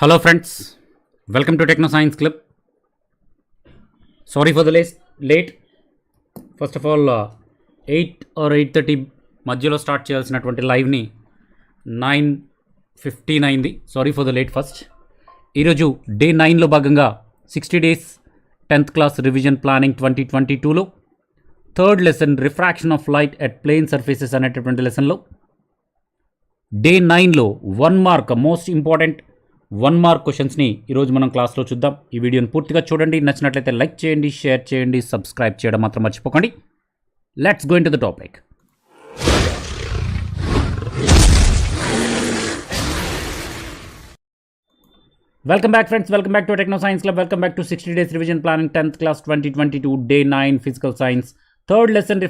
Hello friends, welcome to Techno Science Club. Sorry for the late. First of all, 8 or 8:30 మధ్యలో start చేయాల్సినటువంటి లైవ్ని 9:15 అయింది. Sorry for the late first. ఈరోజు day 9లో భాగంగా 60 days 10th class revision planning 2022లో third lesson refraction of light at plane surfaces అనేటటువంటి లెసన్లో డే 9లో 1 మార్క్ మోస్ట్ ఇంపార్టెంట్ 1 మార్క్ క్వశ్చన్స్ని ఈరోజు మనం క్లాస్లో చూద్దాం. ఈ వీడియోని పూర్తిగా చూడండి, నచ్చినట్లయితే లైక్ చేయండి, షేర్ చేయండి, సబ్స్క్రైబ్ చేయడం మాత్రం మర్చిపోకండి. Let's go into the topic. Welcome back friends, welcome back to Techno Science Club, welcome back to 60 days revision planning 10th class 2022 day 9 physical science third lesson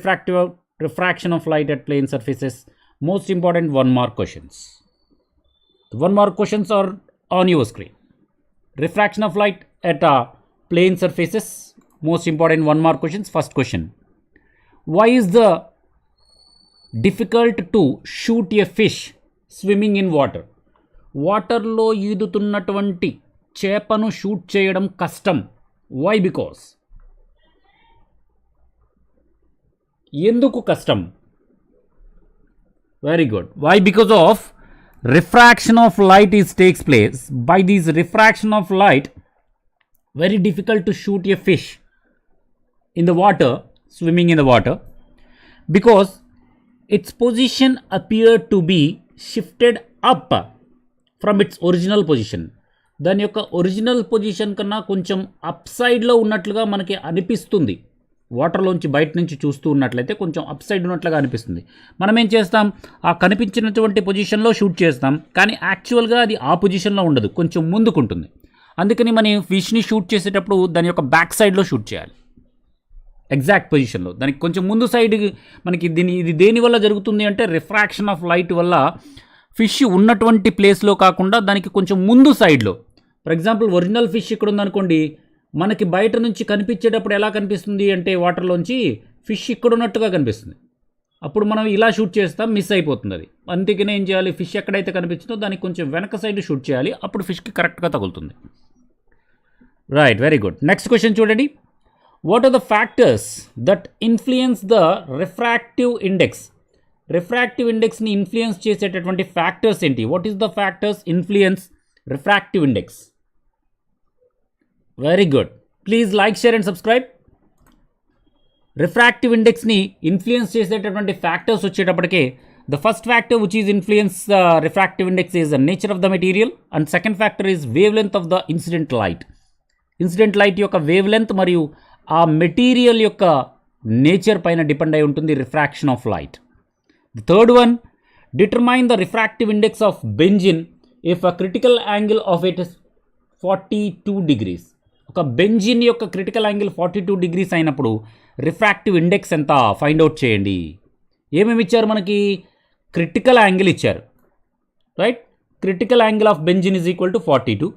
refraction of light at plane surfaces. Most important 1 mark questions. The 1 mark questions are on your screen. Refraction of light at plane surfaces. Most important 1 mark questions. First question. Why is the difficult to shoot a fish swimming in water? వాటర్లో ఈదుతున్నటువంటి చేపను shoot చేయడం కష్టం. Why? Because. ఎందుకు కష్టం? Very good. Why? Because of refraction of light takes place. By this refraction of light, very difficult to shoot a fish in the water, swimming in the water, because its position appeared to be shifted up from its original position. దాని యొక్క original position కన్నా కొంచెం up సైడ్లో ఉన్నట్లుగా మనకి అనిపిస్తుంది. వాటర్లోంచి బయట నుంచి చూస్తూ ఉన్నట్లయితే కొంచెం అప్ సైడ్ ఉన్నట్లుగా అనిపిస్తుంది. మనం ఏం చేస్తాం, ఆ కనిపించినటువంటి పొజిషన్లో షూట్ చేస్తాం, కానీ యాక్చువల్గా అది ఆ పొజిషన్లో ఉండదు, కొంచెం ముందుకుంటుంది. అందుకని మనం ఫిష్ని షూట్ చేసేటప్పుడు దాని యొక్క బ్యాక్ సైడ్లో షూట్ చేయాలి, ఎగ్జాక్ట్ పొజిషన్లో. దానికి కొంచెం ముందు సైడ్ మనకి ఇది దేనివల్ల జరుగుతుంది అంటే రిఫ్రాక్షన్ ఆఫ్ లైట్ వల్ల ఫిష్ ఉన్నటువంటి ప్లేస్లో కాకుండా దానికి కొంచెం ముందు సైడ్లో. ఫర్ ఎగ్జాంపుల్ ఒరిజినల్ ఫిష్ ఇక్కడ ఉందనుకోండి, మనకి బయట నుంచి కనిపించేటప్పుడు ఎలా కనిపిస్తుంది అంటే వాటర్లోంచి ఫిష్ ఇక్కడ ఉన్నట్టుగా కనిపిస్తుంది. అప్పుడు మనం ఇలా షూట్ చేస్తాం, మిస్ అయిపోతుంది అది. అందుకనే ఏం చేయాలి, ఫిష్ ఎక్కడైతే కనిపించిందో దానికి కొంచెం వెనక సైడ్ షూట్ చేయాలి, అప్పుడు ఫిష్కి కరెక్ట్గా తగులుతుంది. Right, very good. Next question చూడండి. What are the factors that influence the refractive index? Refractive ఇండెక్స్ని ఇన్ఫ్లుయెన్స్ చేసేటటువంటి ఫ్యాక్టర్స్ ఏంటి? What is the factors influence refractive index? Very good. Please like, share and subscribe. Refractive ఇండెక్స్ని influence చేసేటటువంటి factors వచ్చేటప్పటికే the first factor which is influence refractive index is the nature of the material and second factor is wavelength of the incident light. Incident light యొక్క wave length మరియు ఆ material యొక్క nature పైన depend అయి ఉంటుంది refraction of light. The third one, determine the refractive index of benzene if a critical angle of it is 42 degrees. ఒక benzene యొక్క critical angle 42 degrees అయినప్పుడు రిఫ్రాక్టివ్ ఇండెక్స్ ఎంత ఫైండ్ అవుట్ చేయండి. ఏమేమి ఇచ్చారు మనకి? క్రిటికల్ యాంగిల్ ఇచ్చారు, right? Critical angle of benzene is equal to 42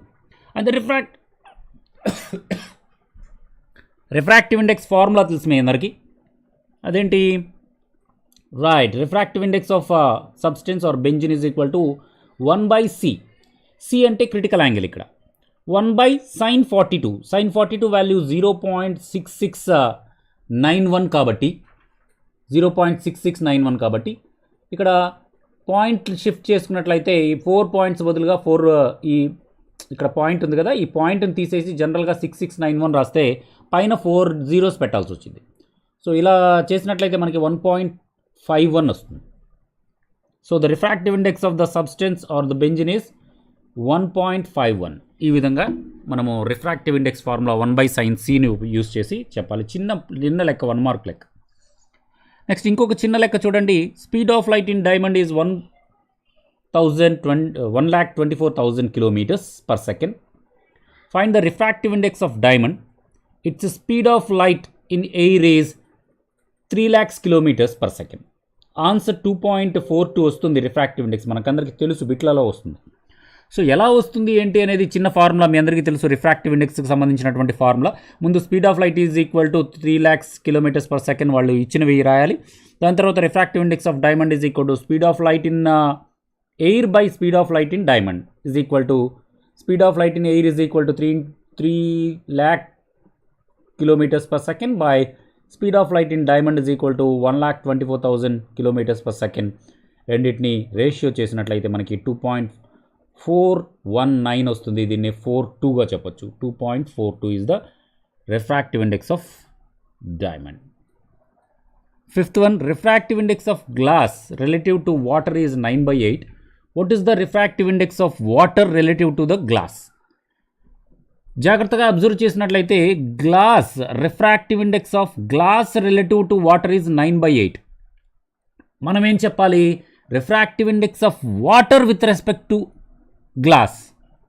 and the refractive index formula తెలుసు మీ అందరికీ. అదేంటి? Right, refractive index of substance or benzene is equal to 1/c. c అంటే క్రిటికల్ యాంగిల్, ఇక్కడ 1/sin 42. sin 42 వాల్యూ 0.6691 కాబట్టి 0.6691 కాబట్టి ఇక్కడ point shift చేసుకున్నట్లయితే ఈ 4 points బదులుగా 4 ఇక్కడ పాయింట్ ఉంది కదా, ఈ పాయింట్ని తీసేసి జనరల్గా 6691 రాస్తే పైన 4 zeros పెట్టాల్సి వచ్చింది. సో ఇలా చేసినట్లయితే మనకి 1.51 వస్తుంది. So the refractive index of the substance are the benzene is 1.51. ఈ విధంగా మనము రిఫ్రాక్టివ్ ఇండెక్స్ ఫార్ములా 1/sin cని యూస్ చేసి చెప్పాలి. చిన్న లెక్క, 1 mark లెక్క. నెక్స్ట్ ఇంకొక చిన్న లెక్క చూడండి. Speed of light in diamond is 1,24,000 kilometers per second. Find the refractive index of diamond. It's speed of light in air is 3 lakhs kilometers per second. Answer 2.42 వస్తుంది రిఫ్రాక్టివ్ ఇండెక్స్. మనకందరికీ తెలుసు, బిట్లలో వస్తుంది. So ఎలా వస్తుంది ఏంటి అనేది చిన్న ఫార్ములా మీ అందరికీ తెలుసు. రిఫ్రాక్టివ్ ఇండెక్స్కి సంబంధించినటువంటి ఫార్ములా ముందు speed of light is equal to 3 lakhs kilometers per second వాళ్ళు ఇచ్చినవి రాయాలి. దాని తర్వాత refractive index of diamond is equal to speed of light in air by speed of light in diamond is equal to speed of light in air is equal to 3 lakh kilometers per second by speed of light in diamond is equal to 1,24,000 kilometers per second. రెండింటిని ratio చేసినట్లయితే మనకి 2.419 వస్తుంది. దీన్ని 42గా చెప్పొచ్చు. 2.42 is the refractive index of diamond. Fifth one, refractive index of glass relative to water is 9/8. What is the refractive index of water relative to the glass? జాగ్రత్తగా observe చేసినట్లయితే glass refractive index of glass relative to water is 9/8. మనం ఏం చెప్పాలి? Refractive index of water with respect to glass.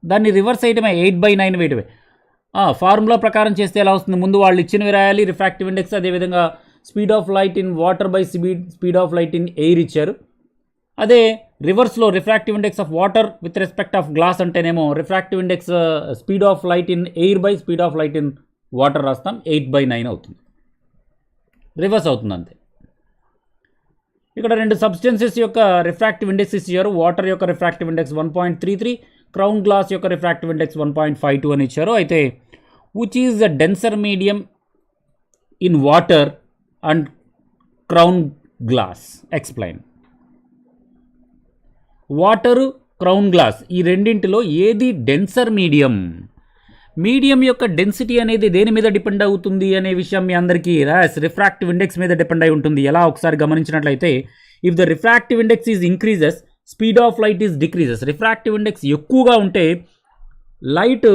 దాన్ని reverse వేయటమే, 8/9 వేయటమే. Formula ప్రకారం చేస్తే ఎలా వస్తుంది? ముందు వాళ్ళు ఇచ్చినవి రాయాలి రిఫ్రాక్టివ్ ఇండెక్స్, అదేవిధంగా speed of light in water by speed of light in air ఇచ్చారు. అదే రివర్స్లో refractive index of water with respect of glass అంటేనేమో refractive index speed of light in air by speed of light in water రాస్తాం, 8/9 అవుతుంది. Reverse అవుతుంది అంతే. ఇక్కడ రెండు సబ్స్టెన్సెస్ యొక్క రిఫ్రాక్టివ్ ఇండెక్స్ ఇచ్చారు. వాటర్ యొక్క రిఫ్రాక్టివ్ ఇండెక్స్ 1.33, క్రౌన్ గ్లాస్ యొక్క రిఫ్రాక్టివ్ ఇండెక్స్ 1.52 అని ఇచ్చారు. అయితే which is the denser medium in water and crown glass? Explain. Water, crown glass ఈ రెండింటిలో ఏది డెన్సర్ మీడియం? మీడియం యొక్క డెన్సిటీ అనేది దేని మీద డిపెండ్ అవుతుంది అనే విషయం మీ అందరికీ రిఫ్రాక్టివ్ ఇండెక్స్ మీద డిపెండ్ అయి ఉంటుంది. ఎలా ఒకసారి గమనించినట్లయితే, if the refractive index is increases, speed of light is decreases. Refractive index ఎక్కువగా ఉంటే లైట్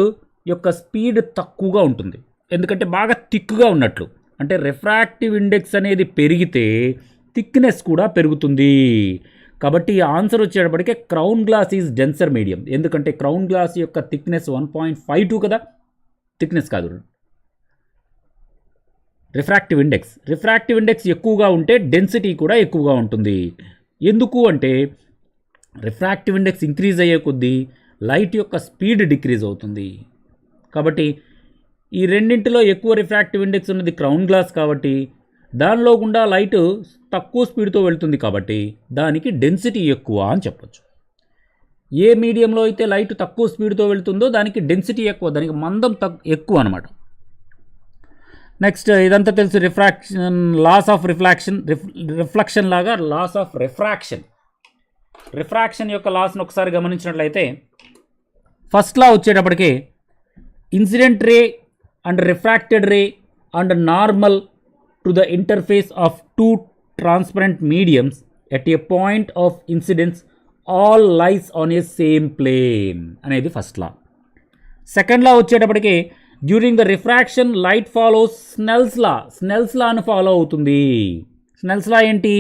యొక్క స్పీడ్ తక్కువగా ఉంటుంది, ఎందుకంటే బాగా థిక్గా ఉన్నట్లు. అంటే రిఫ్రాక్టివ్ ఇండెక్స్ అనేది పెరిగితే థిక్నెస్ కూడా పెరుగుతుంది. కాబట్టి ఆన్సర్ వచ్చేటప్పటికే crown glass is denser medium. ఎందుకంటే క్రౌన్ గ్లాస్ యొక్క థిక్నెస్ 1.52 కదా, థిక్నెస్ కాదు, రిఫ్రాక్టివ్ ఇండెక్స్. రిఫ్రాక్టివ్ ఇండెక్స్ ఎక్కువగా ఉంటే డెన్సిటీ కూడా ఎక్కువగా ఉంటుంది. ఎందుకు అంటే రిఫ్రాక్టివ్ ఇండెక్స్ ఇంక్రీజ్ అయ్యే కొద్దీ లైట్ యొక్క స్పీడ్ డిక్రీజ్ అవుతుంది. కాబట్టి ఈ రెండింటిలో ఎక్కువ రిఫ్రాక్టివ్ ఇండెక్స్ ఉన్నది క్రౌన్ గ్లాస్, కాబట్టి దానిలో గుండా లైట్ తక్కువ స్పీడ్తో వెళ్తుంది, కాబట్టి దానికి డెన్సిటీ ఎక్కువ అని చెప్పొచ్చు. ఏ మీడియంలో అయితే లైట్ తక్కువ స్పీడ్తో వెళ్తుందో దానికి డెన్సిటీ ఎక్కువ, దానికి మందం ఎక్కువ అనమాట. నెక్స్ట్ ఇదంతా తెలుసు. రిఫ్రాక్షన్, లాస్ ఆఫ్ రిఫ్లెక్షన్ లాగా లాస్ ఆఫ్ రిఫ్రాక్షన్. రిఫ్రాక్షన్ యొక్క లాస్ను ఒకసారి గమనించినట్లయితే, ఫస్ట్ లా వచ్చేటప్పటికి incident ray and refracted ray and normal to the interface of two transparent mediums at a point of incidence all lies on a same plane అనేది first law. Second law వచ్చేటప్పటికి during the refraction light follows Snell's లాను follow అవుతుంది. Snell's law ఏంటి?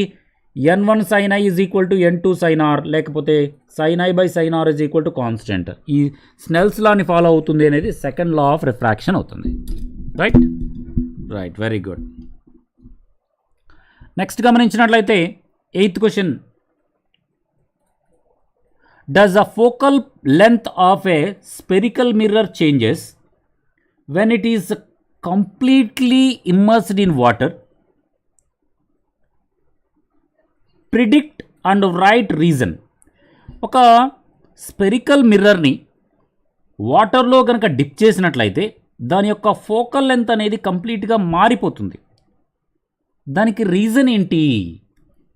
n1 sin i is equal to n2 sin r, లేకపోతే sin i by sin r is equal to constant. ఈ Snell's లాని follow అవుతుంది అనేది second law of refraction అవుతుంది. Right, very good. Next గమనించినట్లయితే 8th question, does the focal length of a spherical mirror changes when it is completely immersed in water? Predict and right reason. ఒక spherical మిర్రర్ని వాటర్లో కనుక dip చేసినట్లయితే దాని యొక్క focal length అనేది కంప్లీట్గా మారిపోతుంది. దానికి రీజన్ ఏంటి?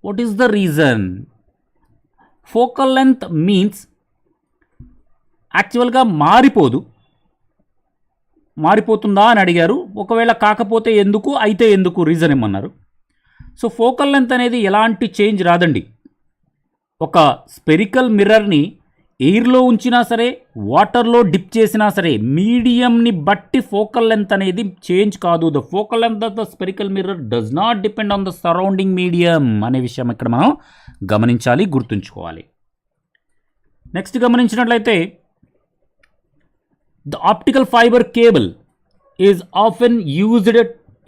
What is the reason? Focal length means యాక్చువల్గా మారిపోతుందా అని అడిగారు. ఒకవేళ కాకపోతే ఎందుకు, అయితే ఎందుకు, రీజన్ ఏమన్నారు. సో ఫోకల్ లెంత్ అనేది ఎలాంటి చేంజ్ రాదండి. ఒక స్పెరికల్ మిర్రర్ని ఎయిర్లో ఉంచినా సరే, వాటర్లో డిప్ చేసినా సరే, మీడియంని బట్టి ఫోకల్ లెంత్ అనేది చేంజ్ కాదు. The focal length of the spherical mirror does not depend on the surrounding medium అనే విషయం ఇక్కడ మనం గమనించాలి, గుర్తుంచుకోవాలి. నెక్స్ట్ గమనించినట్లయితే, the optical fibre cable is often used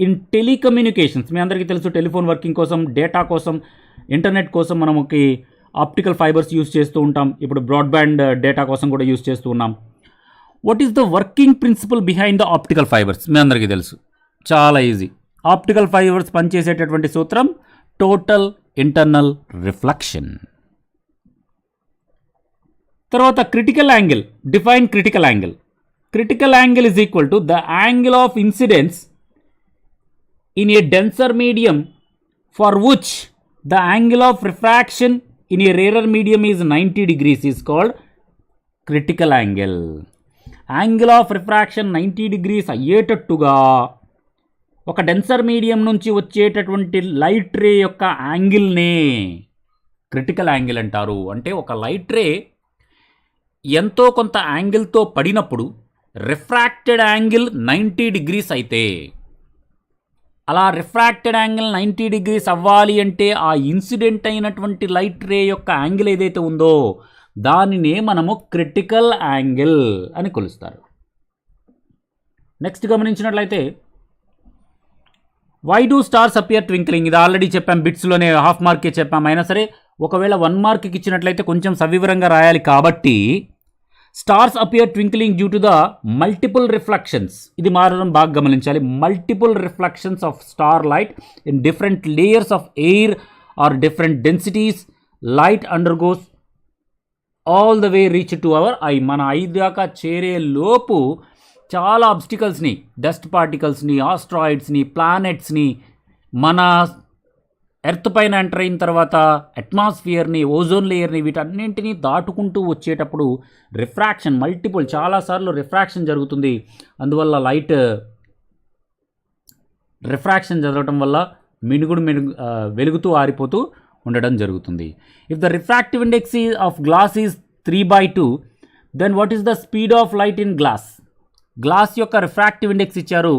in telecommunications. మీ అందరికీ తెలుసు, టెలిఫోన్ వర్కింగ్ కోసం, డేటా కోసం, ఇంటర్నెట్ కోసం మనకి ఆప్టికల్ ఫైబర్స్ యూస్ చేస్తూ ఉంటాం. ఇప్పుడు బ్రాడ్బ్యాండ్ డేటా కోసం కూడా యూస్ చేస్తూ ఉన్నాం. What is the working principle behind the optical fibres? మీ అందరికీ తెలుసు, చాలా ఈజీ. ఆప్టికల్ ఫైబర్స్ పనిచేసేటటువంటి సూత్రం టోటల్ ఇంటర్నల్ రిఫ్లెక్షన్. తర్వాత critical angle, define critical angle. Critical angle is equal to the angle of incidence in a denser medium for which the angle of refraction in a rarer medium is 90 degrees is called critical angle. Angle of refraction 90 degrees అయ్యేటట్టుగా ఒక denser medium నుంచి వచ్చేటటువంటి light ray యొక్క యాంగిల్నే critical angle అంటారు. అంటే ఒక light రే ఎంతో కొంత యాంగిల్తో పడినప్పుడు రిఫ్రాక్టెడ్ యాంగిల్ 90 degrees అయితే, అలా రిఫ్రాక్టెడ్ యాంగిల్ 90 degrees అవ్వాలి అంటే ఆ ఇన్సిడెంట్ అయినటువంటి లైట్ రే యొక్క యాంగిల్ ఏదైతే ఉందో దానినే మనము క్రిటికల్ యాంగిల్ అని కొలుస్తారు. నెక్స్ట్ గమనించినట్లయితే why do stars appear twinkling, ఇది ఆల్రెడీ చెప్పాం, బిట్స్లోనే హాఫ్ మార్కే చెప్పాం. అయినా సరే ఒకవేళ 1 మార్క్కి ఇచ్చినట్లయితే కొంచెం సవివరంగా రాయాలి కాబట్టి stars appear twinkling due to the multiple reflections, ఇది మాత్రం బాగా గమనించాలి. Multiple reflections of star light in different layers of air or different densities light undergoes all the way reach to our eye. మన ఐ దాకా చేరే లోపు చాలా అబ్స్టికల్స్ని, dust పార్టికల్స్ని, ఆస్ట్రాయిడ్స్ని, ప్లానెట్స్ని, మన ఎర్త్ పైన ఎంటర్ అయిన తర్వాత అట్మాస్ఫియర్ని, ఓజోన్ లేయర్ని, వీటన్నింటినీ దాటుకుంటూ వచ్చేటప్పుడు రిఫ్రాక్షన్ మల్టిపుల్ చాలాసార్లు రిఫ్రాక్షన్ జరుగుతుంది. అందువల్ల లైట్ రిఫ్రాక్షన్ జరగడం వల్ల వెలుగుతూ ఆరిపోతూ ఉండడం జరుగుతుంది. If the refractive index of glass is 3/2 then what is the speed of light in glass. Glass యొక్క రిఫ్రాక్టివ్ ఇండెక్స్ ఇచ్చారు,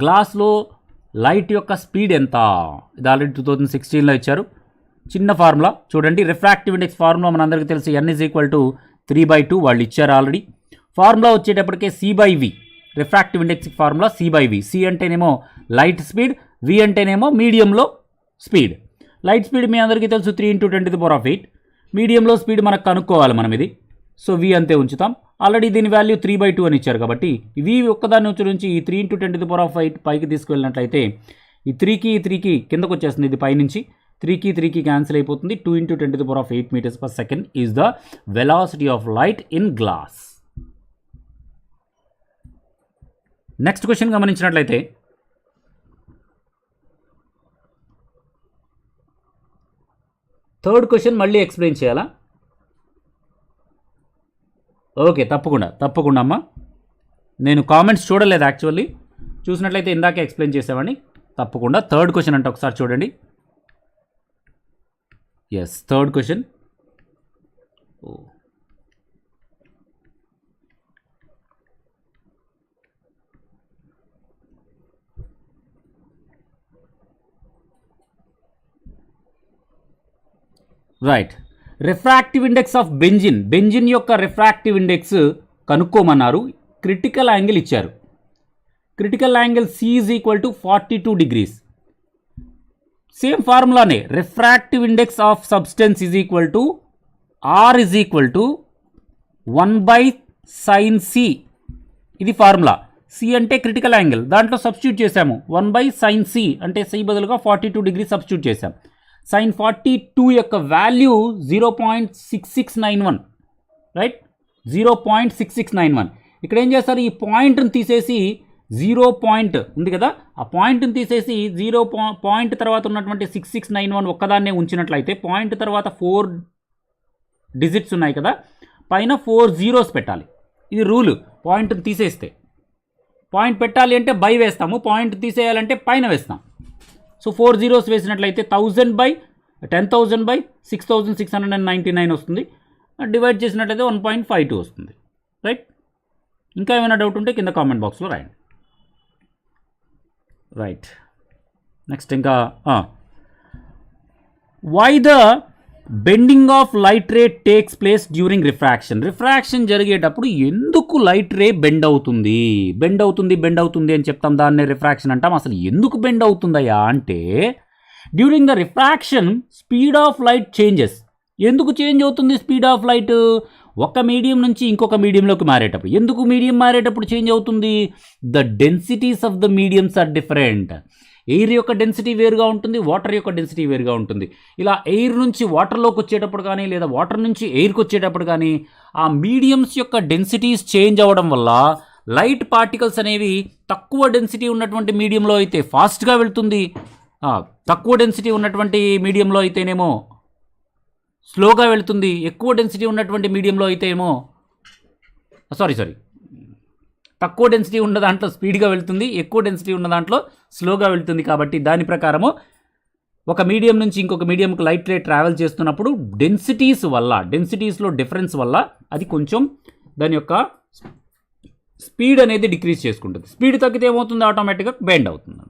గ్లాస్లో లైట్ యొక్క స్పీడ్ ఎంత, ఇది ఆల్రెడీ 2016లో ఇచ్చారు. చిన్న ఫార్ములా చూడండి, రిఫ్రాక్టివ్ ఇండెక్స్ ఫార్ములా మనందరికీ తెలుసు, n ఈజ్ ఈక్వల్ టు 3/2 వాళ్ళు ఇచ్చారు ఆల్రెడీ. ఫార్ములా వచ్చేటప్పటికే C/V, refractive index formula C/V. C అంటేనేమో లైట్ స్పీడ్, V అంటేనేమో మీడియంలో స్పీడ్. లైట్ స్పీడ్ మీ అందరికీ తెలుసు 3 × 10⁸. మీడియంలో స్పీడ్ మనకు కనుక్కోవాలి మనం ఇది, సో V అంతే ఉంచుతాం. ఆల్రెడీ దీని వాల్యూ 3/2 అని ఇచ్చారు కాబట్టి V ఒక్కదాన్ని నుంచి ఈ 3 × 10⁸ పైకి తీసుకువెళ్ళినట్లయితే ఈ 3కి కిందకు వచ్చేస్తుంది, ఇది పైనుంచి 3కి క్యాన్సిల్ అయిపోతుంది. 2 × 10⁸ meters/second is the velocity of light in glass. Next question గమనించినట్లయితే థర్డ్ క్వశ్చన్ మళ్ళీ ఎక్స్ప్లెయిన్ చేయాలా? ఓకే, తప్పకుండా అమ్మా. నేను కామెంట్స్ చూడలేదు, యాక్చువల్లీ చూసినట్లయితే ఇందాకే ఎక్స్ప్లెయిన్ చేసామని. తప్పకుండా థర్డ్ క్వశ్చన్ అంటే ఒకసారి చూడండి. Yes, third question. Right, refractive index of benzene యొక్క రిఫ్రాక్టివ్ ఇండెక్స్ కనుక్కోమన్నారు. క్రిటికల్ యాంగిల్ ఇచ్చారు. Critical angle C is equal to 42 degrees. Same ఫార్ములానే, refractive index of substance is equal to R is equal to 1/sin C. ఇది formula. C అంటే critical angle, దాంట్లో substitute చేసాము. 1/sin C అంటే C బదులుగా 42 degrees substitute చేసాం. sin 42 యొక్క value 0.6691, right, 0.6691. ఇక్కడ ఏం చేస్తారు, ఈ పాయింట్ని తీసేసి 0 పాయింట్ ఉంది కదా, ఆ పాయింట్ని తీసేసి 0 పాయింట్ తర్వాత ఉన్నటువంటి 6691 ఒక్కదాన్నే ఉంచినట్లయితే పాయింట్ తర్వాత 4 డిజిట్స్ ఉన్నాయి కదా, పైన 4 zeros పెట్టాలి. ఇది రూలు. పాయింట్ని తీసేస్తే, పాయింట్ పెట్టాలి అంటే బై వేస్తాము, పాయింట్ తీసేయాలంటే పైన వేస్తాం. సో 4 zeros వేసినట్లయితే 1000/10,000/6699 వస్తుంది. డివైడ్ చేసినట్లయితే 1.52 వస్తుంది, రైట్. ఇంకా ఏమైనా డౌట్ ఉంటే కింద కామెంట్ బాక్స్లో రాయండి. రైట్, నెక్స్ట్ ఇంకా why the bending of light ray takes place during refraction జరిగేటప్పుడు ఎందుకు లైట్ రే బెండ్ అవుతుంది అని చెప్తాం, దాన్నే రిఫ్రాక్షన్ అంటాం. అసలు ఎందుకు బెండ్ అవుతుందయ్యా అంటే, during the refraction speed of light changes. ఎందుకు చేంజ్ అవుతుంది స్పీడ్ ఆఫ్ లైట్? ఒక మీడియం నుంచి ఇంకొక మీడియంలోకి మారేటప్పుడు. ఎందుకు మీడియం మారేటప్పుడు చేంజ్ అవుతుంది? The densities of the mediums are different. Air యొక్క డెన్సిటీ వేరుగా ఉంటుంది, వాటర్ యొక్క డెన్సిటీ వేరుగా ఉంటుంది. ఇలా ఎయిర్ నుంచి వాటర్లోకి వచ్చేటప్పుడు కానీ లేదా వాటర్ నుంచి ఎయిర్కి వచ్చేటప్పుడు కానీ ఆ మీడియమ్స్ యొక్క డెన్సిటీస్ చేంజ్ అవ్వడం వల్ల లైట్ పార్టికల్స్ అనేవి తక్కువ డెన్సిటీ ఉన్నటువంటి మీడియంలో అయితే ఫాస్ట్గా వెళ్తుంది, తక్కువ డెన్సిటీ ఉన్నటువంటి మీడియంలో అయితేనేమో స్లోగా వెళ్తుంది, ఎక్కువ డెన్సిటీ ఉన్నటువంటి మీడియంలో అయితే ఏమో తక్కువ డెన్సిటీ ఉన్న దాంట్లో స్పీడ్గా వెళ్తుంది, ఎక్కువ డెన్సిటీ ఉన్న దాంట్లో స్లోగా వెళ్తుంది. కాబట్టి దాని ప్రకారము ఒక మీడియం నుంచి ఇంకొక మీడియంకి లైట్ రే ట్రావెల్ చేస్తున్నప్పుడు డెన్సిటీస్లో డిఫరెన్స్ వల్ల అది కొంచెం దాని యొక్క స్పీడ్ అనేది డిక్రీజ్ చేసుకుంటుంది. స్పీడ్ తగ్గితే ఏమవుతుంది, ఆటోమేటిక్గా బెండ్ అవుతుంది.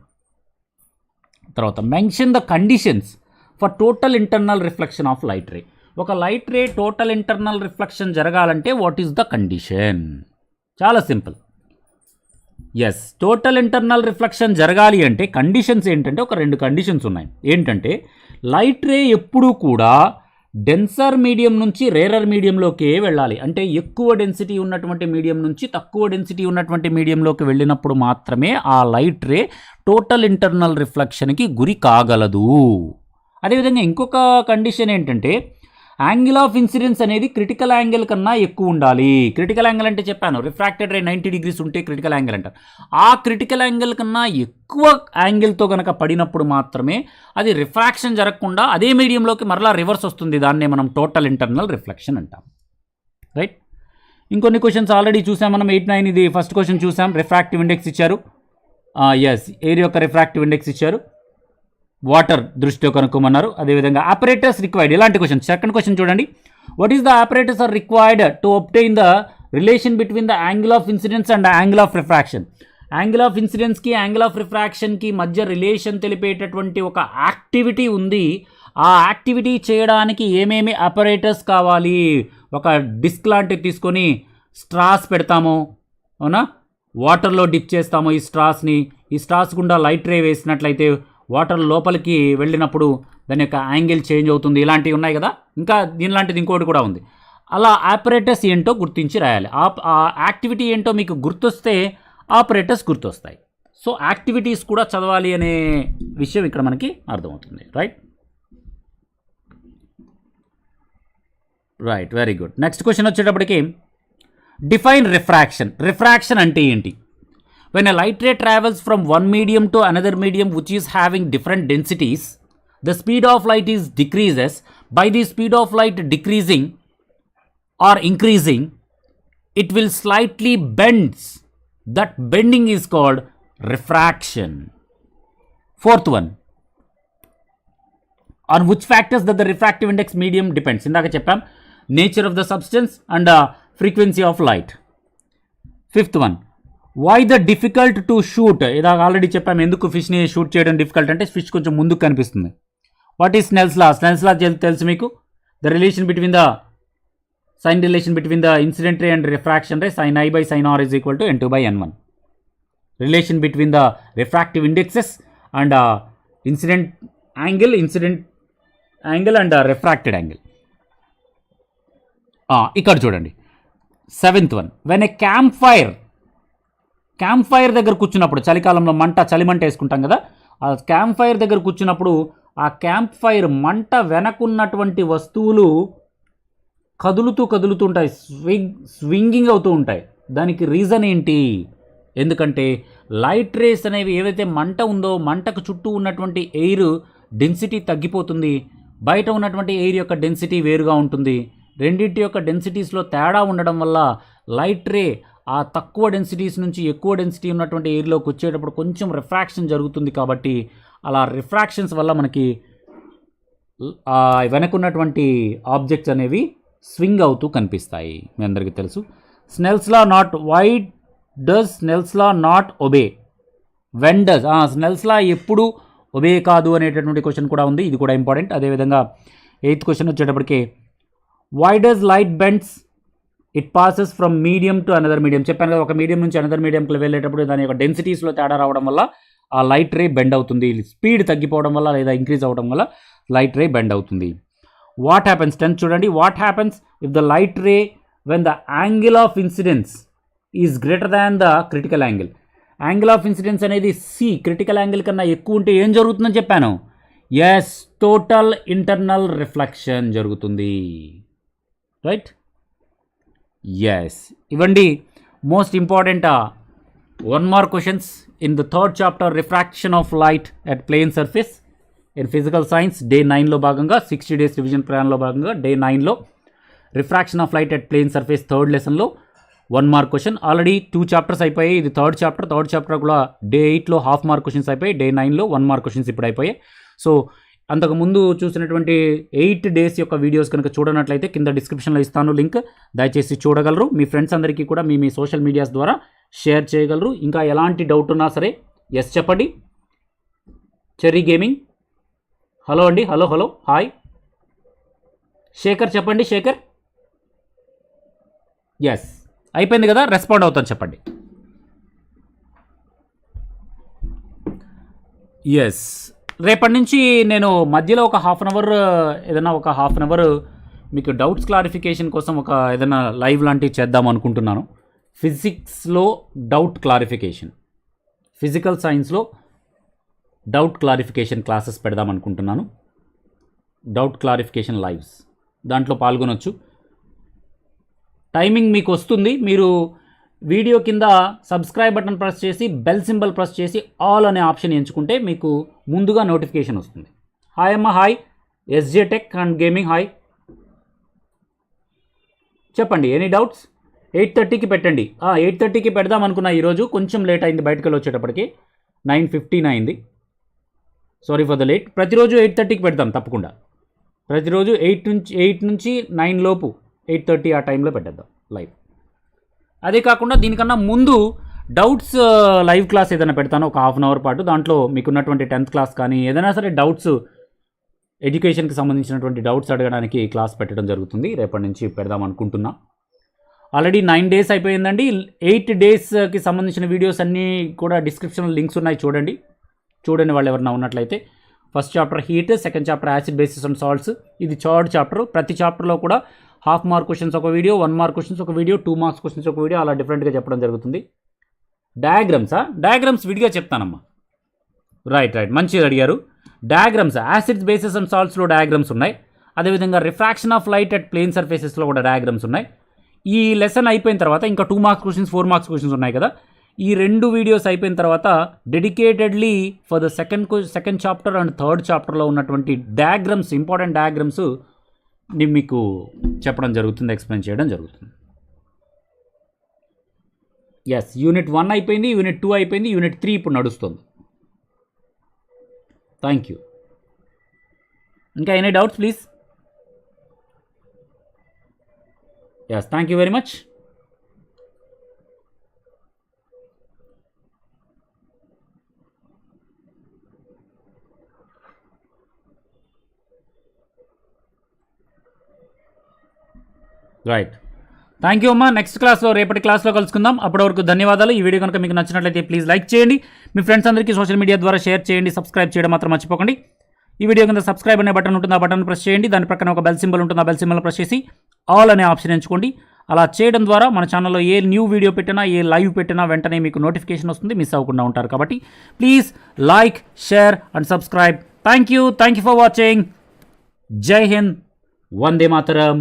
తర్వాత mention the conditions for total internal reflection of light ray. ఒక light ray total internal reflection జరగాలంటే వాట్ ఈస్ ద కండిషన్? చాలా simple. Yes, total internal reflection జరగాలి అంటే కండిషన్స్ ఏంటంటే ఒక 2 కండిషన్స్ ఉన్నాయి. ఏంటంటే లైట్ రే ఎప్పుడూ కూడా డెన్సర్ మీడియం నుంచి రేరర్ మీడియంలోకే వెళ్ళాలి. అంటే ఎక్కువ డెన్సిటీ ఉన్నటువంటి మీడియం నుంచి తక్కువ డెన్సిటీ ఉన్నటువంటి మీడియంలోకి వెళ్ళినప్పుడు మాత్రమే ఆ లైట్ రే టోటల్ ఇంటర్నల్ రిఫ్లెక్షన్కి గురి కాగలదు. అదేవిధంగా ఇంకొక కండిషన్ ఏంటంటే యాంగిల్ ఆఫ్ ఇన్సిడెన్స్ అనేది క్రిటికల్ యాంగిల్ కన్నా ఎక్కువ ఉండాలి. క్రిటికల్ యాంగిల్ అంటే చెప్పాను, రిఫ్రాక్టెడ్ రే 90 degrees ఉంటే క్రిటికల్ యాంగిల్ అంటారు. ఆ క్రిటికల్ యాంగిల్ కన్నా ఎక్కువ యాంగిల్తో కనుక పడినప్పుడు మాత్రమే అది రిఫ్రాక్షన్ జరగకుండా అదే మీడియంలోకి మరలా రివర్స్ వస్తుంది. దాన్నే మనం టోటల్ ఇంటర్నల్ రిఫ్లెక్షన్ అంటాం. రైట్, ఇంకొన్ని క్వశ్చన్స్ ఆల్రెడీ చూసాం మనం. 8, 9 ఇది ఫస్ట్ క్వశ్చన్ చూసాం. రిఫ్రాక్టివ్ ఇండెక్స్ ఇచ్చారు. ఎస్, ఎయిర్ యొక్క రిఫ్రాక్టివ్ ఇండెక్స్ ఇచ్చారు, వాటర్ దృష్టిలో కనుక్కోమన్నారు. అదేవిధంగా ఆపరేటర్స్ రిక్వైర్డ్, ఇలాంటి క్వశ్చన్. సెకండ్ క్వశ్చన్ చూడండి. What is the apparatus are required to obtain the relation between the angle of incidence and angle of refraction? Angle of ఇన్సిడెన్స్కి angle of రిఫ్రాక్షన్కి మధ్య relation తెలిపేటటువంటి ఒక యాక్టివిటీ ఉంది. ఆ యాక్టివిటీ చేయడానికి ఏమేమి ఆపరేటర్స్ కావాలి? ఒక డిస్క్ లాంటివి తీసుకొని స్ట్రాస్ పెడతాము, అవునా, వాటర్లో డిప్ చేస్తాము ఈ స్ట్రాస్ని. ఈ స్ట్రాస్ గుండా లైట్ రే వేసినట్లయితే వాటర్ లోపలికి వెళ్ళినప్పుడు దాని యొక్క యాంగిల్ చేంజ్ అవుతుంది. ఇలాంటివి ఉన్నాయి కదా. ఇంకా దీనిలాంటిది ఇంకోటి కూడా ఉంది. అలా ఆపరేటర్స్ ఏంటో గుర్తించి రాయాలి. ఆ యాక్టివిటీ ఏంటో మీకు గుర్తొస్తే ఆపరేటర్స్ గుర్తొస్తాయి. సో యాక్టివిటీస్ కూడా చదవాలి అనే విషయం ఇక్కడ మనకి అర్థమవుతుంది. Right, very good. Next question వచ్చేటప్పటికి డిఫైన్ రిఫ్రాక్షన్. రిఫ్రాక్షన్ అంటే ఏంటి? When a light ray travels from one medium to another medium which is having different densities, the speed of light is decreases. By the speed of light decreasing or increasing, it will slightly bends. That bending is called refraction. Fourth one, on which factors that the refractive index medium depends? ఇందాక చెప్పాం, nature of the substance and frequency of light. Fifth one, why the difficult to shoot? ఇలాగ already చెప్పాము ఎందుకు ఫిష్ని shoot చేయడం difficult అంటే fish కొంచెం ముందుకు కనిపిస్తుంది. What is Snell's law? Snell's law తెలుసు మీకు. The relation between the sine relation between the incident ray and refraction ray sin I by sin R is equal to N2 by N1. Relation between the refractive indexes and incident angle and refracted angle. ఇక్కడ చూడండి. 7th one, when a camp fire దగ్గర కూర్చున్నప్పుడు, చలికాలంలో చలిమంట వేసుకుంటాం కదా, ఆ camp fire దగ్గర కూర్చున్నప్పుడు ఆ క్యాంప్ ఫైర్ మంట వెనకున్నటువంటి వస్తువులు కదులుతూ ఉంటాయి, స్వింగింగ్ అవుతూ ఉంటాయి. దానికి రీజన్ ఏంటి? ఎందుకంటే లైట్ రేస్ అనేవి ఏవైతే మంట ఉందో మంటకు చుట్టూ ఉన్నటువంటి ఎయిర్ డెన్సిటీ తగ్గిపోతుంది, బయట ఉన్నటువంటి ఎయిర్ యొక్క డెన్సిటీ వేరుగా ఉంటుంది. రెండింటి యొక్క డెన్సిటీస్లో తేడా ఉండడం వల్ల లైట్ రే ఆ తక్కువ డెన్సిటీస్ నుంచి ఎక్కువ డెన్సిటీ ఉన్నటువంటి ఎయిర్లోకి వచ్చేటప్పుడు కొంచెం రిఫ్రాక్షన్ జరుగుతుంది. కాబట్టి అలా రిఫ్రాక్షన్స్ వల్ల మనకి వెనకున్నటువంటి ఆబ్జెక్ట్స్ అనేవి స్వింగ్ అవుతూ కనిపిస్తాయి. మీ అందరికీ తెలుసు. Snell's law not, why does Snell's law not obey? When does? Snell's law ఎప్పుడు ఒబే కాదు అనేటటువంటి క్వశ్చన్ కూడా ఉంది, ఇది కూడా ఇంపార్టెంట్. అదేవిధంగా 8th క్వశ్చన్ వచ్చేటప్పటికి why does light bends? It passes from medium to another medium. చెప్పాను కదా, ఒక మీడియం నుంచి అనదర్ మీడియంకి వెళ్ళేటప్పుడు దాని యొక్క డెన్సిటీస్లో తేడా రావడం వల్ల ఆ లైట్ రే బెండ్ అవుతుంది. స్పీడ్ తగ్గిపోవడం వల్ల లేదా ఇంక్రీజ్ అవ్వడం వల్ల లైట్ రే బెండ్ అవుతుంది. What happens? 10th చూడండి. What happens if the light ray when the angle of incidence is greater than the critical angle? Angle of incidence అనేది C critical angle కన్నా ఎక్కువ ఉంటే ఏం జరుగుతుందని చెప్పాను. ఎస్, టోటల్ ఇంటర్నల్ రిఫ్లెక్షన్ జరుగుతుంది. రైట్. ఎస్, ఇవ్వండి most important 1 mark questions in the third chapter refraction of light at plane surface in physical science day 9లో భాగంగా 60 days రివిజన్ ప్లాన్లో భాగంగా డే 9లో refraction of light at plane surface third లెసన్లో 1 mark question. Already 2 chapters అయిపోయాయి. ఇది third chapter కూడా day 8లో ½ mark క్వశ్చన్స్ అయిపోయి, డే 9లో 1 mark క్వశ్చన్స్ ఇప్పుడు అయిపోయాయి. సో అంతకుముందు చూసినటువంటి 8 days యొక్క వీడియోస్ కనుక చూడనట్లయితే కింద డిస్క్రిప్షన్లో ఇస్తాను లింక్, దయచేసి చూడగలరు. మీ ఫ్రెండ్స్ అందరికీ కూడా మీ సోషల్ మీడియాస్ ద్వారా షేర్ చేయగలరు. ఇంకా ఎలాంటి డౌట్ ఉన్నా సరే ఎస్ చెప్పండి. చెర్రీ గేమింగ్, హలో అండి. Hello hi. శేఖర్ చెప్పండి. శేఖర్ ఎస్ అయిపోయింది కదా, రెస్పాండ్ అవుతాను చెప్పండి. ఎస్, రేపటి నుంచి నేను మధ్యలో ఒక హాఫ్ అన్ అవర్ మీకు డౌట్స్ క్లారిఫికేషన్ కోసం ఏదైనా లైవ్ లాంటివి చేద్దాం అనుకుంటున్నాను. ఫిజిక్స్లో డౌట్ క్లారిఫికేషన్, ఫిజికల్ సైన్స్లో డౌట్ క్లారిఫికేషన్ క్లాసెస్ పెడదాం అనుకుంటున్నాను. డౌట్ క్లారిఫికేషన్ లైవ్స్, దాంట్లో పాల్గొనొచ్చు. టైమింగ్ మీకు వస్తుంది. మీరు వీడియో కింద సబ్స్క్రైబ్ బటన్ ప్రెస్ చేసి బెల్ సింబల్ ప్రెస్ చేసి ఆల్ అనే ఆప్షన్ ఎంచుకుంటే మీకు ముందుగా నోటిఫికేషన్ వస్తుంది. హాయ్ అమ్మ, hi. SJ tech and gaming, hi. చెప్పండి ఎనీ డౌట్స్. 8:30కి పెట్టండి. 8:30కి పెడదాం అనుకున్నా, ఈరోజు కొంచెం లేట్ అయింది, బయటకు వెళ్ళి వచ్చేటప్పటికి 9:15 అయింది. Sorry for the late. ప్రతిరోజు 8:30కి పెడదాం తప్పకుండా. ప్రతిరోజు 8 నుంచి 9 లోపు 8:30 ఆ టైంలో పెట్టేద్దాం లైవ్. అదే కాకుండా దీనికన్నా ముందు డౌట్స్ లైవ్ క్లాస్ ఏదైనా పెడతాను ఒక ½ hour పాటు. దాంట్లో మీకున్నటువంటి 10th క్లాస్ కానీ ఏదైనా సరే డౌట్స్, ఎడ్యుకేషన్కి సంబంధించినటువంటి డౌట్స్ అడగడానికి క్లాస్ పెట్టడం జరుగుతుంది. రేపటి నుంచి పెడదాం అనుకుంటున్నా. ఆల్రెడీ 9 days అయిపోయిందండి. 8 daysకి సంబంధించిన వీడియోస్ అన్నీ కూడా డిస్క్రిప్షన్లో లింక్స్ ఉన్నాయి, చూడండి వాళ్ళు ఎవరైనా ఉన్నట్లయితే. First chapter heat, second chapter acid basis and salts, ఇది థర్డ్ చాప్టర్. ప్రతి చాప్టర్లో కూడా ½ mark క్వశ్చన్స్ ఒక వీడియో, 1 mark క్వశ్చన్స్ ఒక వీడియో, 2 marks క్వశ్చన్స్ ఒక వీడియో, అలా డిఫరెంట్గా చెప్పడం జరుగుతుంది. డయాగ్రామ్స్ విడిగా చెప్తానమ్మా. రైట్, మంచిగా అడిగారు. డయాగ్రామ్స్, యాసిడ్స్ బేసిస్ అండ్ సాల్ట్స్లో డయాగ్రామ్స్ ఉన్నాయి. అదేవిధంగా refraction of light at plane సర్ఫేసెస్లో కూడా డయాగ్రామ్స్ ఉన్నాయి. ఈ లెసన్ అయిపోయిన తర్వాత ఇంకా 2 marks క్వశ్చన్స్, 4 marks క్వశ్చన్స్ ఉన్నాయి కదా. ఈ 2 వీడియోస్ అయిపోయిన తర్వాత dedicatedly for the second chapter and third చాప్టర్లో ఉన్నటువంటి డయాగ్రామ్స్, ఇంపార్టెంట్ డయాగ్రామ్స్ మీకు చెప్పడం జరుగుతుంది, ఎక్స్ప్లెయిన్ చేయడం జరుగుతుంది. ఎస్, యూనిట్ 1 అయిపోయింది, యూనిట్ 2 అయిపోయింది, యూనిట్ 3 ఇప్పుడు నడుస్తుంది. Thank you. ఇంకా any doubts please. Yes, thank you very much. Right, thank you అమ్మా. నెక్స్ట్ క్లాస్లో, రేపటి క్లాస్లో కలుసుకుందాం. అప్పటి వరకు ధన్యవాదాలు. ఈ వీడియో కనుక మీకు నచ్చినట్లయితే ప్లీజ్ లైక్ చేయండి, మీ ఫ్రెండ్స్ అందరికీ సోషల్ మీడియా ద్వారా షేర్ చేయండి, సబ్స్క్రైబ్ చేయడం మాత్రం మర్చిపోకండి. ఈ వీడియో కింద సబ్స్క్రైబ్ అనే బటన్ ఉంటుంది, ఆ బటన్ ప్రెస్ చేయండి. దాని ప్రక్కన ఒక బెల్ సింబల్ ఉంటుంది, ఆ బెల్ సింబల్ ప్రెస్ చేసి ఆల్ అనే ఆప్షన్ ఎంచుకోండి. అలా చేయడం ద్వారా మన ఛానల్లో ఏ న్యూ వీడియో పెట్టినా, ఏ లైవ్ పెట్టినా వెంటనే మీకు నోటిఫికేషన్ వస్తుంది, మిస్ అవ్వకుండా ఉంటారు. కాబట్టి please like, share and subscribe. Thank you for watching. జై హింద్, వందే మాతరం.